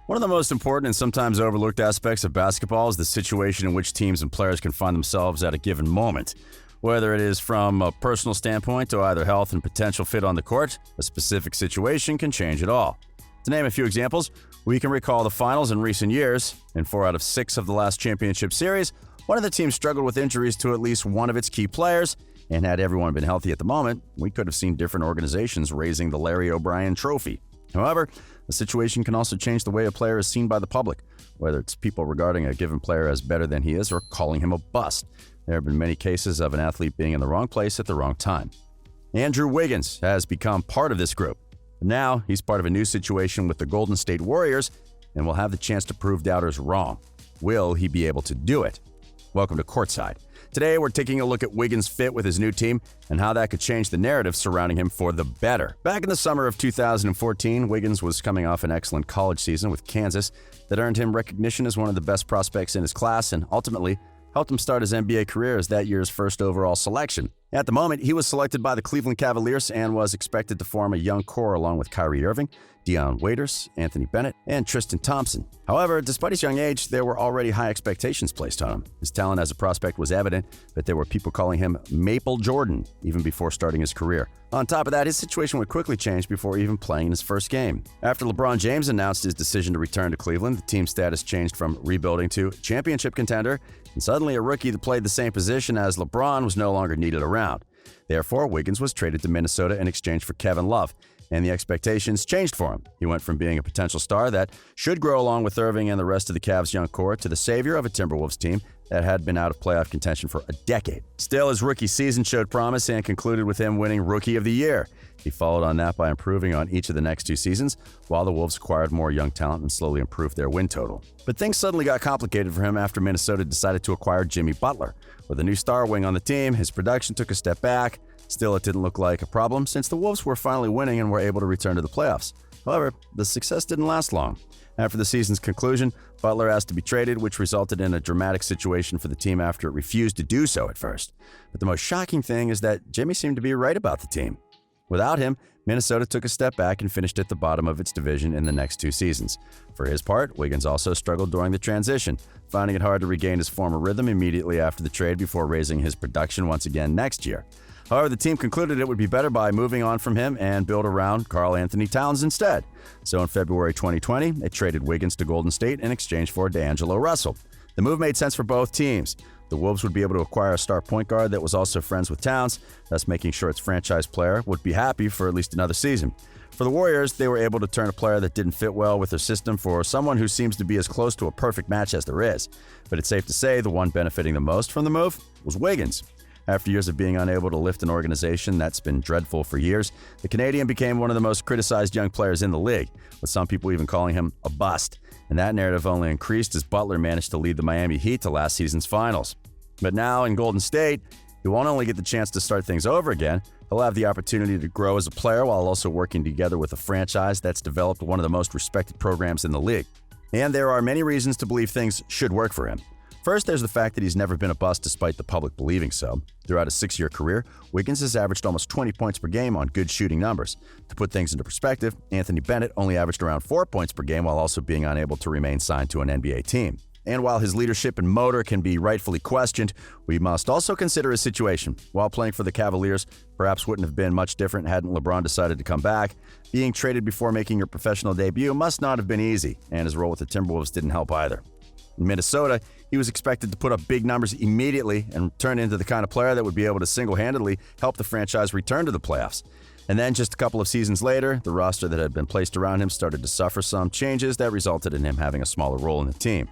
One of the most important and sometimes overlooked aspects of basketball is the situation in which teams and players can find themselves at a given moment. Whether it is from a personal standpoint or either health and potential fit on the court, a specific situation can change it all. To name a few examples, we can recall the finals in recent years. In 4 out of 6 of the last championship series, one of the teams struggled with injuries to at least one of its key players, and had everyone been healthy at the moment, we could have seen different organizations raising the Larry O'Brien Trophy. However, the situation can also change the way a player is seen by the public, whether it's people regarding a given player as better than he is or calling him a bust. There have been many cases of an athlete being in the wrong place at the wrong time. Andrew Wiggins has become part of this group. Now, he's part of a new situation with the Golden State Warriors and will have the chance to prove doubters wrong. Will he be able to do it? Welcome to Courtside. Today, we're taking a look at Wiggins' fit with his new team and how that could change the narrative surrounding him for the better. Back in the summer of 2014, Wiggins was coming off an excellent college season with Kansas that earned him recognition as one of the best prospects in his class and ultimately helped him start his NBA career as that year's first overall selection. At the moment, he was selected by the Cleveland Cavaliers and was expected to form a young core along with Kyrie Irving, Dion Waiters, Anthony Bennett, and Tristan Thompson. However, despite his young age, there were already high expectations placed on him. His talent as a prospect was evident, but there were people calling him Maple Jordan even before starting his career. On top of that, his situation would quickly change before even playing in his first game. After LeBron James announced his decision to return to Cleveland, the team's status changed from rebuilding to championship contender, and suddenly a rookie that played the same position as LeBron was no longer needed around. Therefore, Wiggins was traded to Minnesota in exchange for Kevin Love, and the expectations changed for him. He went from being a potential star that should grow along with Irving and the rest of the Cavs' young core to the savior of a Timberwolves team that had been out of playoff contention for a decade. Still, his rookie season showed promise and concluded with him winning Rookie of the Year. He followed on that by improving on each of the next 2 seasons, while the Wolves acquired more young talent and slowly improved their win total. But things suddenly got complicated for him after Minnesota decided to acquire Jimmy Butler. With a new star wing on the team, his production took a step back. Still, it didn't look like a problem since the Wolves were finally winning and were able to return to the playoffs. However, the success didn't last long. After the season's conclusion, Butler asked to be traded, which resulted in a dramatic situation for the team after it refused to do so at first. But the most shocking thing is that Jimmy seemed to be right about the team. Without him, Minnesota took a step back and finished at the bottom of its division in the next 2 seasons. For his part, Wiggins also struggled during the transition, finding it hard to regain his former rhythm immediately after the trade before raising his production once again next year. However, the team concluded it would be better by moving on from him and build around Karl Anthony Towns instead. So in February 2020, they traded Wiggins to Golden State in exchange for D'Angelo Russell. The move made sense for both teams. The Wolves would be able to acquire a star point guard that was also friends with Towns, thus making sure its franchise player would be happy for at least another season. For the Warriors, they were able to turn a player that didn't fit well with their system for someone who seems to be as close to a perfect match as there is. But it's safe to say the one benefiting the most from the move was Wiggins. After years of being unable to lift an organization that's been dreadful for years, the Canadian became one of the most criticized young players in the league, with some people even calling him a bust. And that narrative only increased as Butler managed to lead the Miami Heat to last season's finals. But now in Golden State, he won't only get the chance to start things over again, he'll have the opportunity to grow as a player while also working together with a franchise that's developed one of the most respected programs in the league. And there are many reasons to believe things should work for him. First, there's the fact that he's never been a bust despite the public believing so. Throughout a 6-year career, Wiggins has averaged almost 20 points per game on good shooting numbers. To put things into perspective, Anthony Bennett only averaged around 4 points per game while also being unable to remain signed to an NBA team. And while his leadership and motor can be rightfully questioned, we must also consider his situation. While playing for the Cavaliers perhaps wouldn't have been much different hadn't LeBron decided to come back, being traded before making your professional debut must not have been easy, and his role with the Timberwolves didn't help either. In Minnesota, he was expected to put up big numbers immediately and turn into the kind of player that would be able to single-handedly help the franchise return to the playoffs. And then just a couple of seasons later, the roster that had been placed around him started to suffer some changes that resulted in him having a smaller role in the team.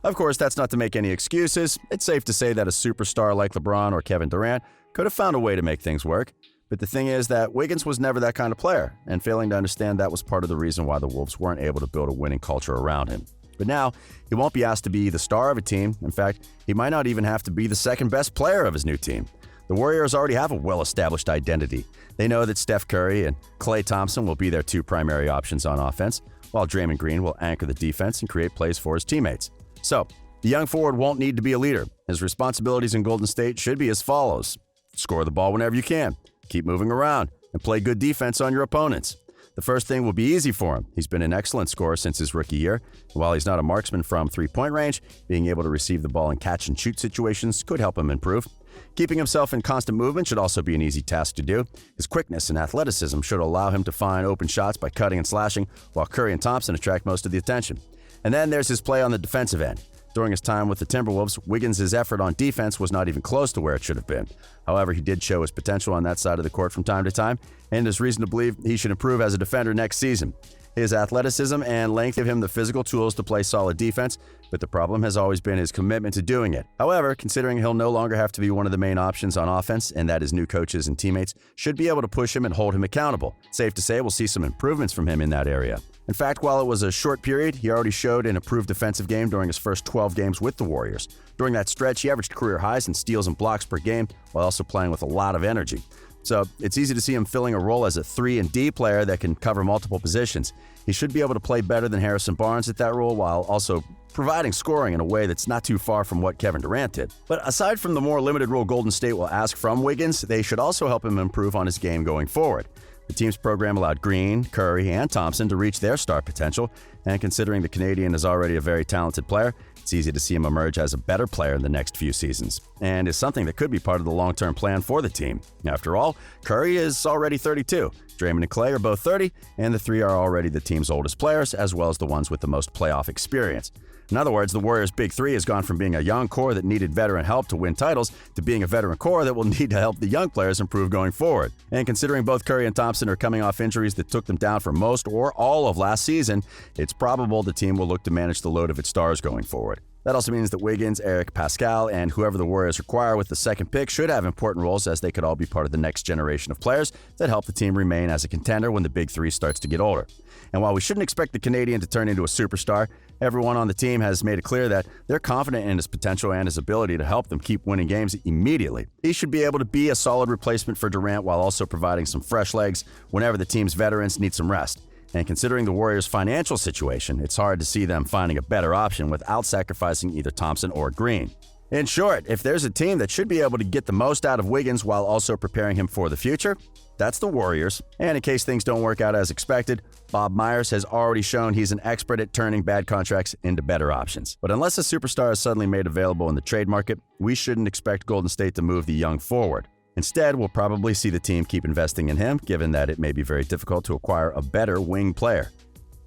Of course, that's not to make any excuses. It's safe to say that a superstar like LeBron or Kevin Durant could have found a way to make things work. But the thing is that Wiggins was never that kind of player, and failing to understand that was part of the reason why the Wolves weren't able to build a winning culture around him. But now, he won't be asked to be the star of a team. In fact, he might not even have to be the second best player of his new team. The Warriors already have a well-established identity. They know that Steph Curry and Klay Thompson will be their 2 primary options on offense, while Draymond Green will anchor the defense and create plays for his teammates. So, the young forward won't need to be a leader. His responsibilities in Golden State should be as follows. Score the ball whenever you can, keep moving around, and play good defense on your opponents. The first thing will be easy for him. He's been an excellent scorer since his rookie year. And while he's not a marksman from three-point range, being able to receive the ball in catch-and-shoot situations could help him improve. Keeping himself in constant movement should also be an easy task to do. His quickness and athleticism should allow him to find open shots by cutting and slashing, while Curry and Thompson attract most of the attention. And then there's his play on the defensive end. During his time with the Timberwolves, Wiggins' effort on defense was not even close to where it should have been. However, he did show his potential on that side of the court from time to time, and there's reason to believe he should improve as a defender next season. His athleticism and length give him the physical tools to play solid defense, but the problem has always been his commitment to doing it. However, considering he'll no longer have to be one of the main options on offense and that his new coaches and teammates should be able to push him and hold him accountable, safe to say we'll see some improvements from him in that area. In fact, while it was a short period, he already showed an improved defensive game during his first 12 games with the Warriors. During that stretch, he averaged career highs in steals and blocks per game while also playing with a lot of energy. So it's easy to see him filling a role as a 3 and D player that can cover multiple positions. He should be able to play better than Harrison Barnes at that role while also providing scoring in a way that's not too far from what Kevin Durant did. But aside from the more limited role Golden State will ask from Wiggins, they should also help him improve on his game going forward. The team's program allowed Green, Curry, and Thompson to reach their star potential, and considering the Canadian is already a very talented player, it's easy to see him emerge as a better player in the next few seasons, and is something that could be part of the long-term plan for the team. After all, Curry is already 32, Draymond and Clay are both 30, and the three are already the team's oldest players, as well as the ones with the most playoff experience. In other words, the Warriors' Big Three has gone from being a young core that needed veteran help to win titles to being a veteran core that will need to help the young players improve going forward. And considering both Curry and Thompson are coming off injuries that took them down for most or all of last season, it's probable the team will look to manage the load of its stars going forward. That also means that Wiggins, Eric Pascal, and whoever the Warriors require with the second pick should have important roles, as they could all be part of the next generation of players that help the team remain as a contender when the Big Three starts to get older. And while we shouldn't expect the Canadian to turn into a superstar, everyone on the team has made it clear that they're confident in his potential and his ability to help them keep winning games immediately. He should be able to be a solid replacement for Durant while also providing some fresh legs whenever the team's veterans need some rest. And considering the Warriors' financial situation, it's hard to see them finding a better option without sacrificing either Thompson or Green. In short, if there's a team that should be able to get the most out of Wiggins while also preparing him for the future, that's the Warriors. And in case things don't work out as expected, Bob Myers has already shown he's an expert at turning bad contracts into better options. But unless a superstar is suddenly made available in the trade market, we shouldn't expect Golden State to move the young forward. Instead, we'll probably see the team keep investing in him, given that it may be very difficult to acquire a better wing player.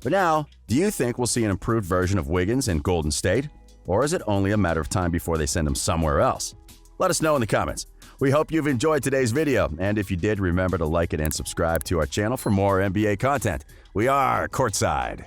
But now, do you think we'll see an improved version of Wiggins in Golden State? Or is it only a matter of time before they send him somewhere else? Let us know in the comments. We hope you've enjoyed today's video, and if you did, remember to like it and subscribe to our channel for more NBA content. We are Courtside.